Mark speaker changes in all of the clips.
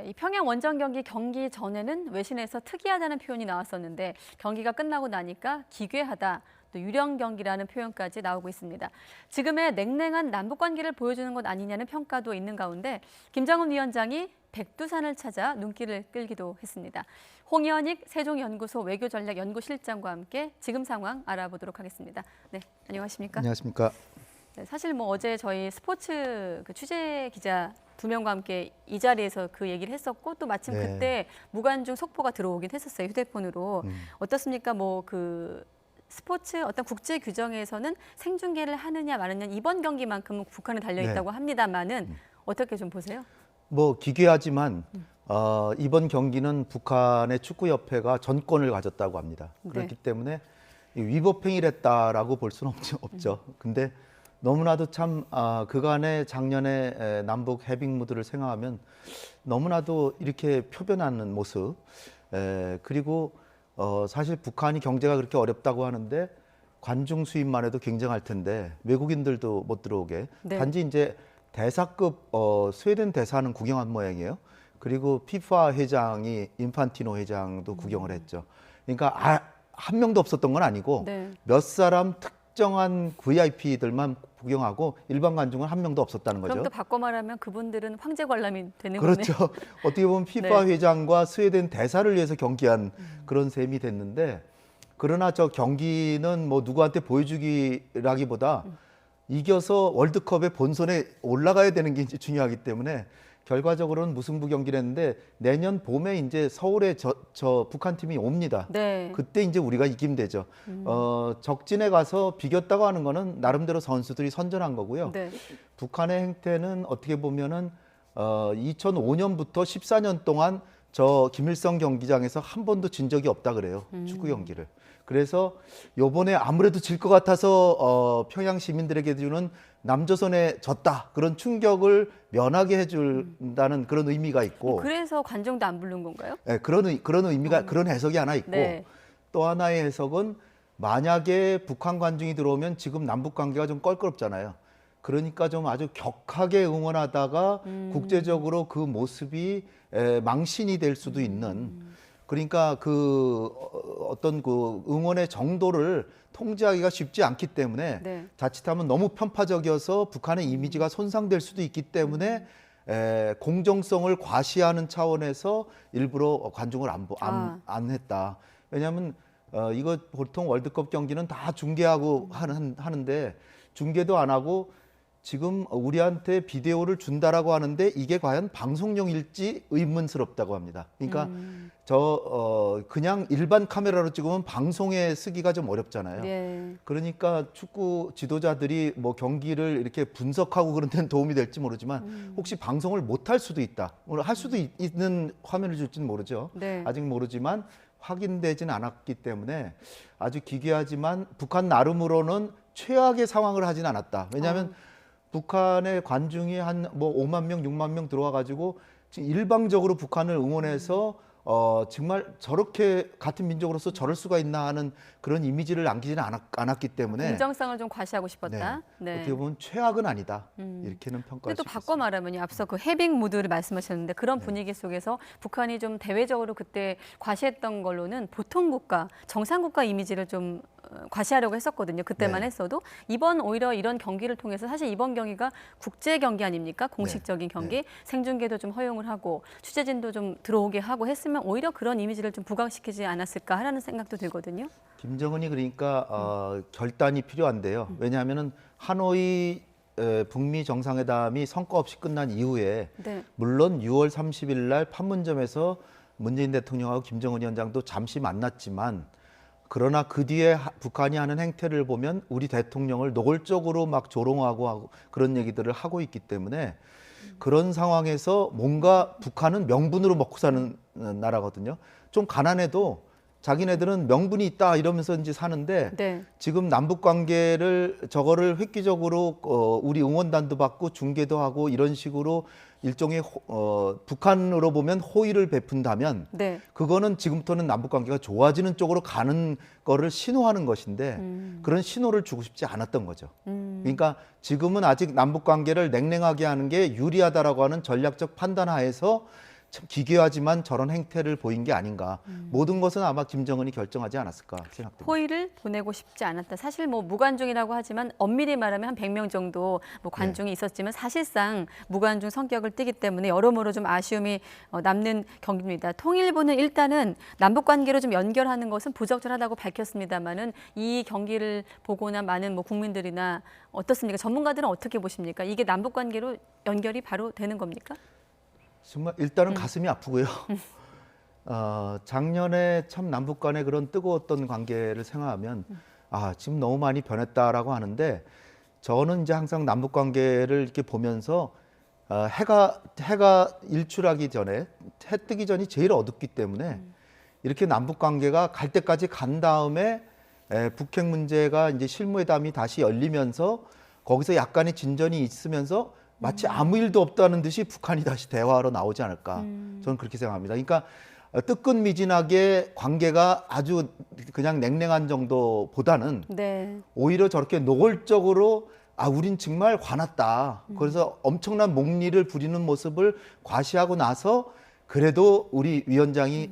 Speaker 1: 이 평양 원정 경기 전에는 외신에서 특이하다는 표현이 나왔었는데 경기가 끝나고 나니까 기괴하다, 또 유령 경기라는 표현까지 나오고 있습니다. 지금의 냉랭한 남북 관계를 보여주는 것 아니냐는 평가도 있는 가운데 김정은 위원장이 백두산을 찾아 눈길을 끌기도 했습니다. 홍현익 세종연구소 외교전략연구실장과 함께 지금 상황 알아보도록 하겠습니다. 네, 안녕하십니까?
Speaker 2: 안녕하십니까?
Speaker 1: 네, 사실 어제 저희 스포츠 취재 기자 2명과 함께 이 자리에서 그 얘기를 했었고 또 마침
Speaker 2: 네.
Speaker 1: 그때 무관중 속보가 들어오긴 했었어요, 휴대폰으로. 어떻습니까? 스포츠 어떤 국제 규정에서는 생중계를 하느냐 마느냐 이번 경기만큼은 북한에 달려 있다고 합니다만은 어떻게 좀 보세요?
Speaker 2: 기괴하지만 이번 경기는 북한의 축구협회가 전권을 가졌다고 합니다. 그렇기 때문에 위법 행위를 했다라고 볼 수는 없죠. 근데 너무나도 참 그간의 작년에 남북 해빙 무드를 생각하면 너무나도 이렇게 표변하는 모습, 그리고 사실 북한이 경제가 그렇게 어렵다고 하는데 관중 수입만 해도 굉장할 텐데 외국인들도 못 들어오게.
Speaker 1: 네. 단지
Speaker 2: 이제 대사급 스웨덴 대사는 구경한 모양이에요. 그리고 피파 회장이 인판티노 회장도 구경을 했죠. 그러니까 한 명도 없었던 건 아니고 몇 사람 특정한 VIP들만 구경하고 일반 관중은 한 명도 없었다는 거죠.
Speaker 1: 그럼 또 바꿔 말하면 그분들은 황제 관람이 되는
Speaker 2: 그렇죠.
Speaker 1: 거네요.
Speaker 2: 어떻게 보면 피파 회장과 스웨덴 대사를 위해서 경기한 그런 셈이 됐는데, 그러나 저 경기는 누구한테 보여주기라기보다 이겨서 월드컵의 본선에 올라가야 되는 게 이제 중요하기 때문에 결과적으로는 무승부 경기를 했는데 내년 봄에 이제 서울에 저 북한 팀이 옵니다.
Speaker 1: 네.
Speaker 2: 그때 이제 우리가 이기면 되죠. 적진에 가서 비겼다고 하는 거는 나름대로 선수들이 선전한 거고요.
Speaker 1: 네.
Speaker 2: 북한의 행태는 어떻게 보면은 2005년부터 14년 동안 저 김일성 경기장에서 한 번도 진 적이 없다 그래요. 축구 경기를. 그래서 요번에 아무래도 질 것 같아서 평양 시민들에게 주는 남조선에 졌다, 그런 충격을 면하게 해준다는 그런 의미가 있고.
Speaker 1: 그래서 관중도 안 부른 건가요?
Speaker 2: 네, 그런 의미가, 그런 해석이 하나 있고. 또 하나의 해석은 만약에 북한 관중이 들어오면 지금 남북 관계가 좀 껄끄럽잖아요. 그러니까 좀 아주 격하게 응원하다가 국제적으로 그 모습이 망신이 될 수도 있는. 그러니까 어떤 응원의 정도를 통제하기가 쉽지 않기 때문에 자칫하면 너무 편파적이어서 북한의 이미지가 손상될 수도 있기 때문에 공정성을 과시하는 차원에서 일부러 관중을 안 했다. 왜냐하면 이거 보통 월드컵 경기는 다 중계하고 하는데 중계도 안 하고 지금 우리한테 비디오를 준다라고 하는데 이게 과연 방송용일지 의문스럽다고 합니다. 그러니까 그냥 일반 카메라로 찍으면 방송에 쓰기가 좀 어렵잖아요. 그러니까 축구 지도자들이 경기를 이렇게 분석하고 그런 데는 도움이 될지 모르지만 혹시 방송을 못 할 수도 있다. 할 수도 있는 화면을 줄지는 모르죠. 아직 모르지만 확인되진 않았기 때문에 아주 기괴하지만 북한 나름으로는 최악의 상황을 하진 않았다. 왜냐하면 북한의 관중이 한 5만 명, 6만 명 들어와 가지고 지금 일방적으로 북한을 응원해서 정말 저렇게 같은 민족으로서 저럴 수가 있나 하는 그런 이미지를 남기지는 않았기 때문에
Speaker 1: 공정성을 좀 과시하고 싶었다.
Speaker 2: 어떻게 보면 최악은 아니다. 이렇게는 평가할 수
Speaker 1: 있습니다. 또 바꿔 말하면 앞서 그 해빙 무드를 말씀하셨는데 그런 분위기 속에서 북한이 좀 대외적으로 그때 과시했던 걸로는 보통 국가, 정상 국가 이미지를 좀 과시하려고 했었거든요. 그때만 했어도 이번 오히려 이런 경기를 통해서 사실 이번 경기가 국제 경기 아닙니까? 공식적인 경기, 생중계도 좀 허용을 하고 취재진도 좀 들어오게 하고 했으면 오히려 그런 이미지를 좀 부각시키지 않았을까 하는 생각도 들거든요.
Speaker 2: 김정은이 그러니까 결단이 필요한데요. 왜냐하면은 하노이 북미 정상회담이 성과 없이 끝난 이후에 물론 6월 30일 날 판문점에서 문재인 대통령하고 김정은 위원장도 잠시 만났지만 그러나 그 뒤에 북한이 하는 행태를 보면 우리 대통령을 노골적으로 막 조롱하고 그런 얘기들을 하고 있기 때문에 그런 상황에서 뭔가 북한은 명분으로 먹고 사는 나라거든요. 좀 가난해도 자기네들은 명분이 있다 이러면서 이제 사는데 지금 남북 관계를 저거를 획기적으로 우리 응원단도 받고 중계도 하고 이런 식으로 일종의 북한으로 보면 호의를 베푼다면 그거는 지금부터는 남북 관계가 좋아지는 쪽으로 가는 거를 신호하는 것인데 그런 신호를 주고 싶지 않았던 거죠. 그러니까 지금은 아직 남북 관계를 냉랭하게 하는 게 유리하다라고 하는 전략적 판단 하에서 참 기괴하지만 저런 행태를 보인 게 아닌가. 모든 것은 아마 김정은이 결정하지 않았을까 생각됩니다.
Speaker 1: 포위를 보내고 싶지 않았다. 사실 뭐 무관중이라고 하지만 엄밀히 말하면 한 100명 정도 뭐 관중이 있었지만 사실상 무관중 성격을 띠기 때문에 여러모로 좀 아쉬움이 남는 경기입니다. 통일부는 일단은 남북 관계로 좀 연결하는 것은 부적절하다고 밝혔습니다만은 이 경기를 보고나 많은 뭐 국민들이나 어떻습니까? 전문가들은 어떻게 보십니까? 이게 남북 관계로 연결이 바로 되는 겁니까?
Speaker 2: 정말 일단은 가슴이 아프고요. 작년에 참 남북 간의 그런 뜨거웠던 관계를 생각하면 지금 너무 많이 변했다라고 하는데 저는 이제 항상 남북 관계를 이렇게 보면서 해가 일출하기 전에 해 뜨기 전이 제일 어둡기 때문에 이렇게 남북 관계가 갈 때까지 간 다음에 북핵 문제가 이제 실무회담이 다시 열리면서 거기서 약간의 진전이 있으면서 마치 아무 일도 없다는 듯이 북한이 다시 대화하러 나오지 않을까 저는 그렇게 생각합니다. 그러니까 뜨끈미진하게 관계가 아주 그냥 냉랭한 정도보다는
Speaker 1: 네.
Speaker 2: 오히려 저렇게 노골적으로 우린 정말 화났다. 그래서 엄청난 목리를 부리는 모습을 과시하고 나서 그래도 우리 위원장이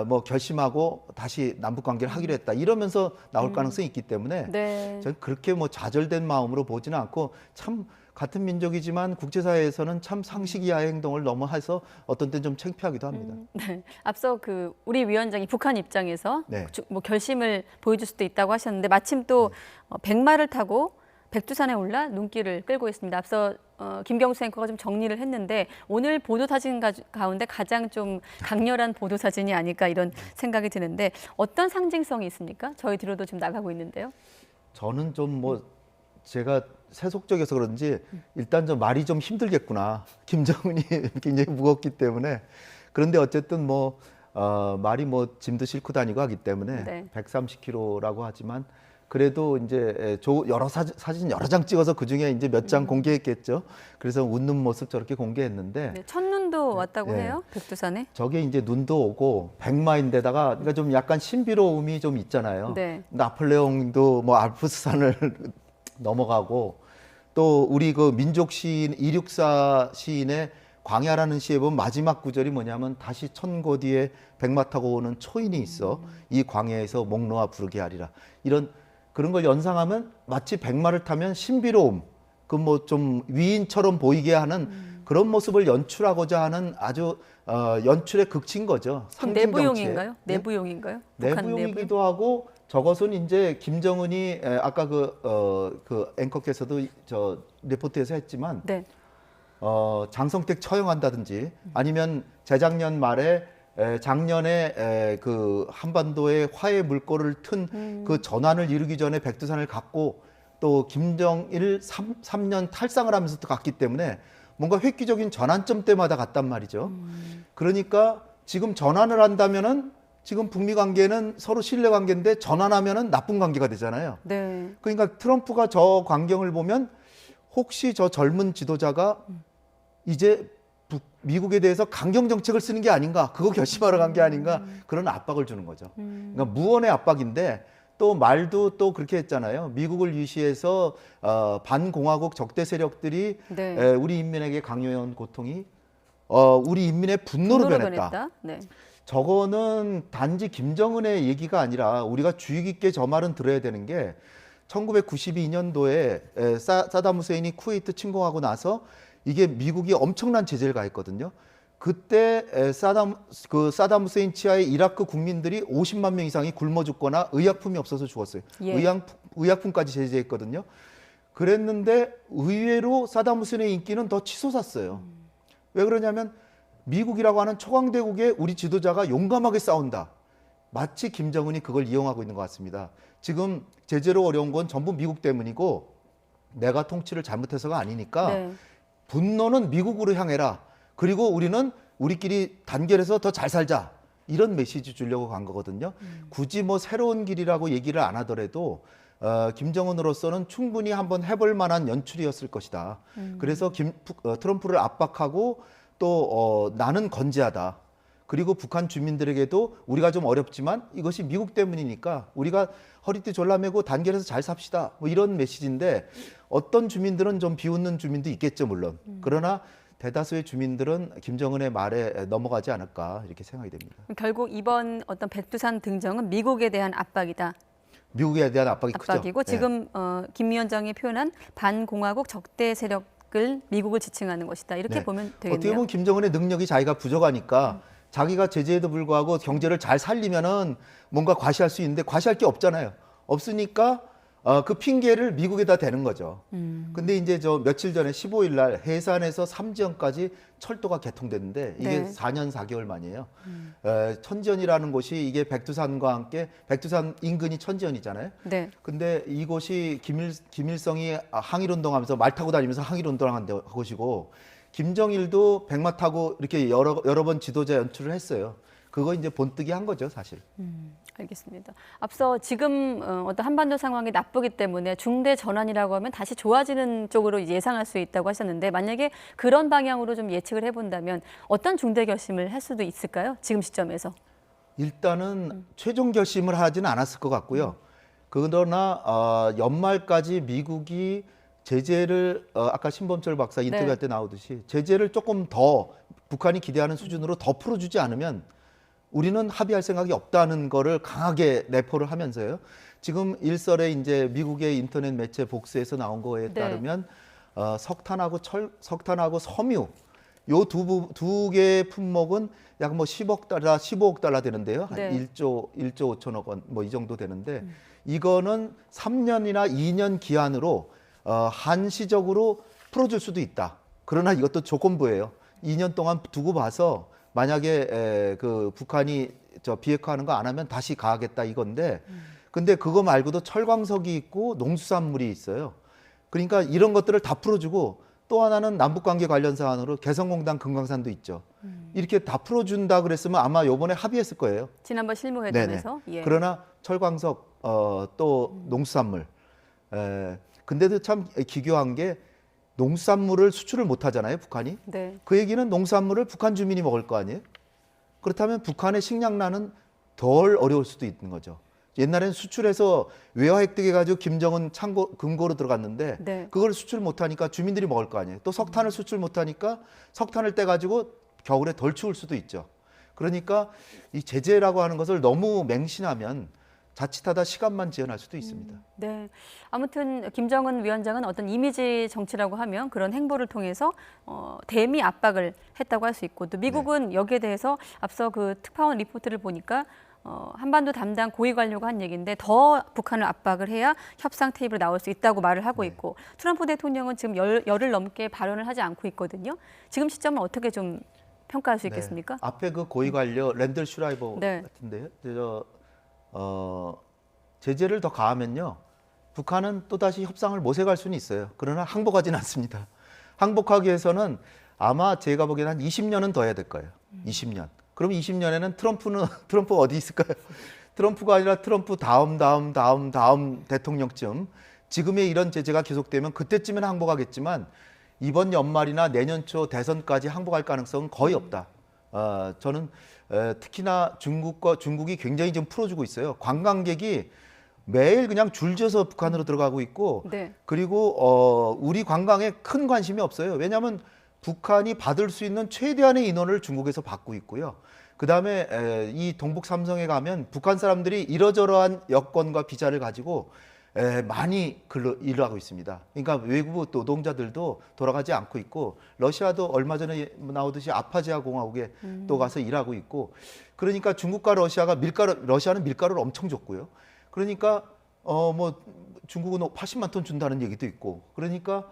Speaker 2: 뭐 결심하고 다시 남북 관계를 하기로 했다. 이러면서 나올 가능성이 있기 때문에
Speaker 1: 네.
Speaker 2: 저는 그렇게 뭐 좌절된 마음으로 보지는 않고 참 같은 민족이지만 국제사회에서는 참 상식 이하의 행동을 너무 해서 어떤 때는 좀 창피하기도 합니다.
Speaker 1: 네. 앞서 그 우리 위원장이 북한 입장에서
Speaker 2: 네.
Speaker 1: 뭐 결심을 보여줄 수도 있다고 하셨는데 마침 또 백마를 타고 백두산에 올라 눈길을 끌고 있습니다. 앞서 김경수 앵커가 좀 정리를 했는데 오늘 보도 사진 가운데 가장 좀 강렬한 보도 사진이 아닐까 이런 생각이 드는데 어떤 상징성이 있습니까? 저희 뒤로도 좀 나가고 있는데요.
Speaker 2: 저는 좀 뭐 제가 세속적이어서 그런지 일단 좀 말이 좀 힘들겠구나. 김정은이 굉장히 무겁기 때문에. 그런데 어쨌든 뭐 말이 뭐 짐도 싣고 다니고 하기 때문에
Speaker 1: 네.
Speaker 2: 130kg라고 하지만 그래도 이제 여러 사진 여러 장 찍어서 그 중에 이제 몇 장 공개했겠죠. 그래서 웃는 모습 저렇게 공개했는데
Speaker 1: 네, 첫눈도 왔다고
Speaker 2: 네.
Speaker 1: 해요. 백두산에.
Speaker 2: 저게 이제 눈도 오고 백마인데다가 그러니까 좀 약간 신비로움이 좀 있잖아요.
Speaker 1: 네.
Speaker 2: 나폴레옹도 뭐 알프스산을 넘어가고 또 우리 그 민족 시인 이륙사 시인의 광야라는 시에 보면 마지막 구절이 뭐냐면 다시 천고 뒤에 백마 타고 오는 초인이 있어 이 광야에서 목 놓아 부르게 하리라. 이런 그런 걸 연상하면 마치 백마를 타면 신비로움 그 뭐 좀 위인처럼 보이게 하는 그런 모습을 연출하고자 하는 아주 연출의 극치인 거죠. 상징 정치에.
Speaker 1: 내부용인가요? 내부용인가요? 북한
Speaker 2: 내부용이기도 하고 저것은 이제 김정은이 아까 그 앵커께서도 저 리포트에서 했지만
Speaker 1: 네.
Speaker 2: 장성택 처형한다든지 아니면 재작년 말에 작년에 그 한반도에 화해 물꼬를 튼 그 전환을 이루기 전에 백두산을 갔고 또 김정일 3년 탈상을 하면서 또 갔기 때문에 뭔가 획기적인 전환점 때마다 갔단 말이죠. 그러니까 지금 전환을 한다면은 지금 북미 관계는 서로 신뢰 관계인데 전환하면은 나쁜 관계가 되잖아요.
Speaker 1: 네.
Speaker 2: 그러니까 트럼프가 저 광경을 보면 혹시 저 젊은 지도자가 이제 미국에 대해서 강경 정책을 쓰는 게 아닌가, 그거 결심하러 간 게 아닌가 그런 압박을 주는 거죠. 그러니까 무언의 압박인데 또 말도 또 그렇게 했잖아요. 미국을 위시해서 반공화국 적대 세력들이
Speaker 1: 네.
Speaker 2: 우리 인민에게 강요해온 고통이 우리 인민의 분노로 변했다.
Speaker 1: 네.
Speaker 2: 저거는 단지 김정은의 얘기가 아니라 우리가 주의 깊게 저 말은 들어야 되는 게 1992년도에 사담 후세인이 쿠웨이트 침공하고 나서 이게 미국이 엄청난 제재를 가했거든요. 그때 사담 후세인 치하의 이라크 국민들이 50만 명 이상이 굶어 죽거나 의약품이 없어서 죽었어요.
Speaker 1: 예.
Speaker 2: 의약품까지 제재했거든요. 그랬는데 의외로 사담 후세인의 인기는 더 치솟았어요. 왜 그러냐면 미국이라고 하는 초강대국에 우리 지도자가 용감하게 싸운다. 마치 김정은이 그걸 이용하고 있는 것 같습니다. 지금 제재로 어려운 건 전부 미국 때문이고 내가 통치를 잘못해서가 아니니까
Speaker 1: 네.
Speaker 2: 분노는 미국으로 향해라. 그리고 우리는 우리끼리 단결해서 더 잘 살자. 이런 메시지 주려고 간 거거든요. 굳이 뭐 새로운 길이라고 얘기를 안 하더라도 김정은으로서는 충분히 한번 해볼 만한 연출이었을 것이다. 그래서 트럼프를 압박하고 또 나는 건재하다. 그리고 북한 주민들에게도 우리가 좀 어렵지만 이것이 미국 때문이니까 우리가 허리띠 졸라매고 단결해서 잘 삽시다. 뭐 이런 메시지인데 어떤 주민들은 좀 비웃는 주민도 있겠죠, 물론. 그러나 대다수의 주민들은 김정은의 말에 넘어가지 않을까 이렇게 생각이 됩니다.
Speaker 1: 결국 이번 어떤 백두산 등정은 미국에 대한 압박이다.
Speaker 2: 미국에 대한 압박이
Speaker 1: 압박이고
Speaker 2: 크죠.
Speaker 1: 지금 김 위원장이 표현한 반공화국 적대 세력을 미국을 지칭하는 것이다. 이렇게
Speaker 2: 네.
Speaker 1: 보면
Speaker 2: 어떻게
Speaker 1: 되겠네요.
Speaker 2: 보면 김정은의 능력이 자기가 부족하니까 자기가 제재에도 불구하고 경제를 잘 살리면은 뭔가 과시할 수 있는데 과시할 게 없잖아요. 없으니까 그 핑계를 미국에다 대는 거죠. 근데 이제 저 며칠 전에 15일 날 해산에서 삼지연까지 철도가 개통됐는데 이게
Speaker 1: 네.
Speaker 2: 4년 4개월 만이에요. 천지연이라는 곳이 이게 백두산과 함께 백두산 인근이 천지연이잖아요.
Speaker 1: 네.
Speaker 2: 근데 이곳이 김일성이 항일운동하면서 말 타고 다니면서 항일운동한 곳이고 김정일도 백마 타고 이렇게 여러 번 지도자 연출을 했어요. 그거 이제 본뜨기 한 거죠, 사실.
Speaker 1: 알겠습니다. 앞서 지금 어떤 한반도 상황이 나쁘기 때문에 중대 전환이라고 하면 다시 좋아지는 쪽으로 예상할 수 있다고 하셨는데 만약에 그런 방향으로 좀 예측을 해본다면 어떤 중대 결심을 할 수도 있을까요? 지금 시점에서.
Speaker 2: 일단은 최종 결심을 하지는 않았을 것 같고요. 그러나 연말까지 미국이 제재를 아까 신범철 박사 인터뷰할 때 나오듯이 제재를 조금 더 북한이 기대하는 수준으로 더 풀어주지 않으면 우리는 합의할 생각이 없다는 거를 강하게 내포를 하면서요. 지금 일설에 이제 미국의 인터넷 매체 복수에서 나온 거에 따르면 석탄하고 섬유 요 두 개의 품목은 약 뭐 10억 달러, 15억 달러 되는데요. 한
Speaker 1: 네.
Speaker 2: 1조 5천억 원 뭐 이 정도 되는데 이거는 3년이나 2년 기한으로 한시적으로 풀어줄 수도 있다. 그러나 이것도 조건부예요. 2년 동안 두고 봐서 만약에 그 북한이 저 비핵화하는 거 안 하면 다시 가하겠다 이건데 근데 그거 말고도 철광석이 있고 농수산물이 있어요. 그러니까 이런 것들을 다 풀어주고 또 하나는 남북관계 관련 사안으로 개성공단 금강산도 있죠. 이렇게 다 풀어준다 그랬으면 아마 요번에 합의했을 거예요.
Speaker 1: 지난번 실무회담에서. 예.
Speaker 2: 그러나 철광석 또 농수산물 근데도 참 기교한 게 농수산물을 수출을 못 하잖아요, 북한이.
Speaker 1: 네.
Speaker 2: 그 얘기는 농수산물을 북한 주민이 먹을 거 아니에요? 그렇다면 북한의 식량난은 덜 어려울 수도 있는 거죠. 옛날에는 수출해서 외화 획득해가지고 김정은 금고로 들어갔는데
Speaker 1: 네.
Speaker 2: 그걸 수출 못하니까 주민들이 먹을 거 아니에요. 또 석탄을 수출 못하니까 석탄을 떼가지고 겨울에 덜 추울 수도 있죠. 그러니까 이 제재라고 하는 것을 너무 맹신하면 자칫하다 시간만 지연할 수도 있습니다.
Speaker 1: 네. 아무튼 김정은 위원장은 어떤 이미지 정치라고 하면 그런 행보를 통해서 대미 압박을 했다고 할 수 있고 또 미국은 여기에 대해서 앞서 그 특파원 리포트를 보니까 한반도 담당 고위 관료가 한 얘기인데 더 북한을 압박을 해야 협상 테이블에 나올 수 있다고 말을 하고 있고 트럼프 대통령은 지금 열흘 넘게 발언을 하지 않고 있거든요. 지금 시점을 어떻게 좀 평가할 수 있겠습니까?
Speaker 2: 앞에 그 고위 관료 랜들 슈라이버
Speaker 1: 네.
Speaker 2: 같은데요. 제재를 더 가하면요. 북한은 또다시 협상을 모색할 수는 있어요. 그러나 항복하지는 않습니다. 항복하기 위해서는 아마 제가 보기에는 한 20년은 더 해야 될 거예요. 20년. 그럼 20년에는 트럼프 어디 있을까요? 트럼프가 아니라 트럼프 다음 대통령쯤 지금의 이런 제재가 계속되면 그때쯤에는 항복하겠지만 이번 연말이나 내년 초 대선까지 항복할 가능성은 거의 없다. 저는 특히나 중국이 굉장히 좀 풀어주고 있어요. 관광객이 매일 그냥 줄지어서 북한으로 들어가고 있고
Speaker 1: 네.
Speaker 2: 그리고 우리 관광에 큰 관심이 없어요. 왜냐하면 북한이 받을 수 있는 최대한의 인원을 중국에서 받고 있고요. 그다음에 이 동북 삼성에 가면 북한 사람들이 이러저러한 여권과 비자를 가지고 많이 일을 하고 있습니다. 그러니까 외국 노동자들도 돌아가지 않고 있고 러시아도 얼마 전에 나오듯이 아파지아 공화국에 또 가서 일하고 있고 그러니까 중국과 러시아는 밀가루를 엄청 줬고요. 그러니까 뭐 중국은 80만 톤 준다는 얘기도 있고 그러니까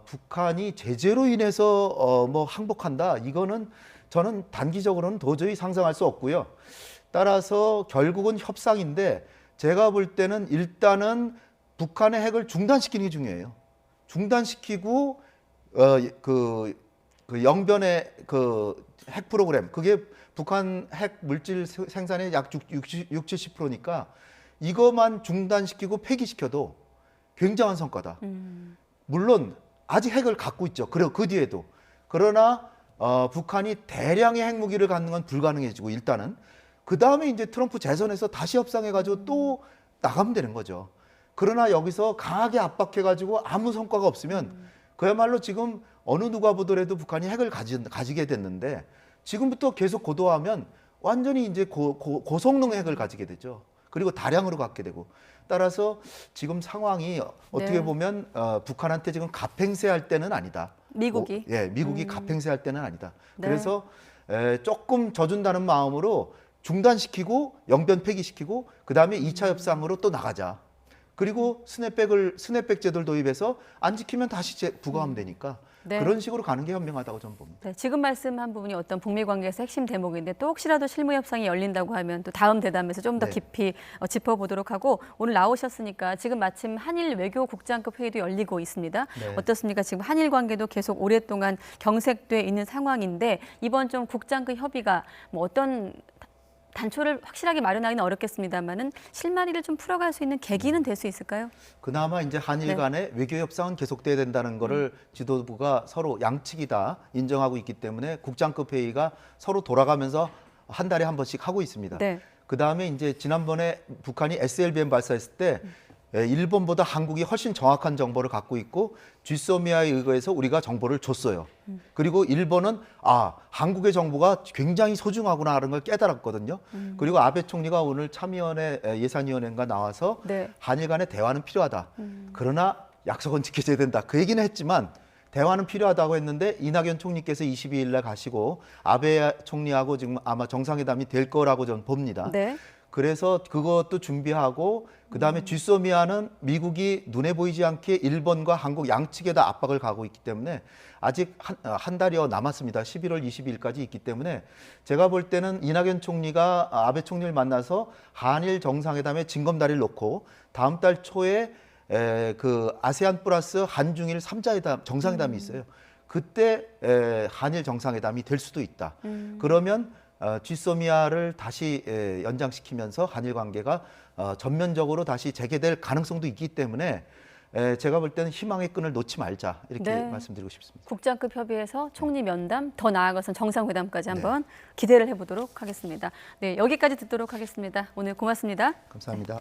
Speaker 2: 북한이 제재로 인해서 뭐 항복한다 이거는 저는 단기적으로는 도저히 상상할 수 없고요. 따라서 결국은 협상인데 제가 볼 때는 일단은 북한의 핵을 중단시키는 게 중요해요. 중단시키고 그 영변의 그 핵 프로그램 그게 북한 핵 물질 생산의 약 60-70%니까 이것만 중단시키고 폐기시켜도 굉장한 성과다. 물론 아직 핵을 갖고 있죠. 그리고 그 뒤에도 그러나 북한이 대량의 핵무기를 갖는 건 불가능해지고 일단은 그 다음에 이제 트럼프 재선에서 다시 협상해가지고 또 나가면 되는 거죠. 그러나 여기서 강하게 압박해가지고 아무 성과가 없으면 그야말로 지금 어느 누가 보더라도 북한이 핵을 가지게 됐는데 지금부터 계속 고도화하면 완전히 이제 고성능 핵을 가지게 되죠. 그리고 다량으로 갖게 되고 따라서 지금 상황이 어떻게
Speaker 1: 네.
Speaker 2: 보면 북한한테 지금 갑행세할 때는 아니다.
Speaker 1: 미국이?
Speaker 2: 미국이 갑행세할 때는 아니다.
Speaker 1: 네.
Speaker 2: 그래서 조금 져준다는 마음으로 중단시키고 영변 폐기시키고 그다음에 2차 협상으로 또 나가자. 그리고 스냅백 제도를 도입해서 안 지키면 다시 부과하면 되니까
Speaker 1: 네.
Speaker 2: 그런 식으로 가는 게 현명하다고 저는 봅니다.
Speaker 1: 네, 지금 말씀한 부분이 어떤 북미 관계에서 핵심 대목인데 또 혹시라도 실무 협상이 열린다고 하면 또 다음 대담에서 좀 더
Speaker 2: 네.
Speaker 1: 깊이 짚어보도록 하고 오늘 나오셨으니까 지금 마침 한일 외교국장급 회의도 열리고 있습니다.
Speaker 2: 네.
Speaker 1: 어떻습니까? 지금 한일 관계도 계속 오랫동안 경색돼 있는 상황인데 이번 좀 국장급 협의가 뭐 어떤 단초를 확실하게 마련하기는 어렵겠습니다만은 실마리를 좀 풀어갈 수 있는 계기는 될 수 있을까요?
Speaker 2: 그나마 이제 한일 간의 외교 협상은 계속돼야 된다는 거를 지도부가 서로 양측이 다 인정하고 있기 때문에 국장급 회의가 서로 돌아가면서 한 달에 한 번씩 하고 있습니다.
Speaker 1: 네.
Speaker 2: 그다음에 이제 지난번에 북한이 SLBM 발사했을 때 일본보다 한국이 훨씬 정확한 정보를 갖고 있고 쥐소미아에 의거해서 우리가 정보를 줬어요. 그리고 일본은 한국의 정보가 굉장히 소중하구나 하는 걸 깨달았거든요. 그리고 아베 총리가 오늘 참의원회 예산위원회가 나와서
Speaker 1: 네.
Speaker 2: 한일 간의 대화는 필요하다. 그러나 약속은 지켜져야 된다. 그 얘기는 했지만 대화는 필요하다고 했는데 이낙연 총리께서 22일 날 가시고 아베 총리하고 지금 아마 정상회담이 될 거라고 저는 봅니다.
Speaker 1: 네.
Speaker 2: 그래서 그것도 준비하고 그다음에 쥐소미아는 미국이 눈에 보이지 않게 일본과 한국 양측에다 압박을 가고 있기 때문에 아직 한 달여 남았습니다. 11월 22일까지 있기 때문에 제가 볼 때는 이낙연 총리가 아베 총리를 만나서 한일 정상회담에 징검다리를 놓고 다음 달 초에 그 아세안 플러스 한중일 3자 정상회담이 있어요. 그때 한일 정상회담이 될 수도 있다. 그러면 쥐소미아를 다시 연장시키면서 한일 관계가 전면적으로 다시 재개될 가능성도 있기 때문에 제가 볼 때는 희망의 끈을 놓지 말자 이렇게
Speaker 1: 네.
Speaker 2: 말씀드리고 싶습니다.
Speaker 1: 국장급 협의에서 총리 면담, 더 나아가서는 정상회담까지 한번 기대를 해보도록 하겠습니다. 네, 여기까지 듣도록 하겠습니다. 오늘 고맙습니다.
Speaker 2: 감사합니다.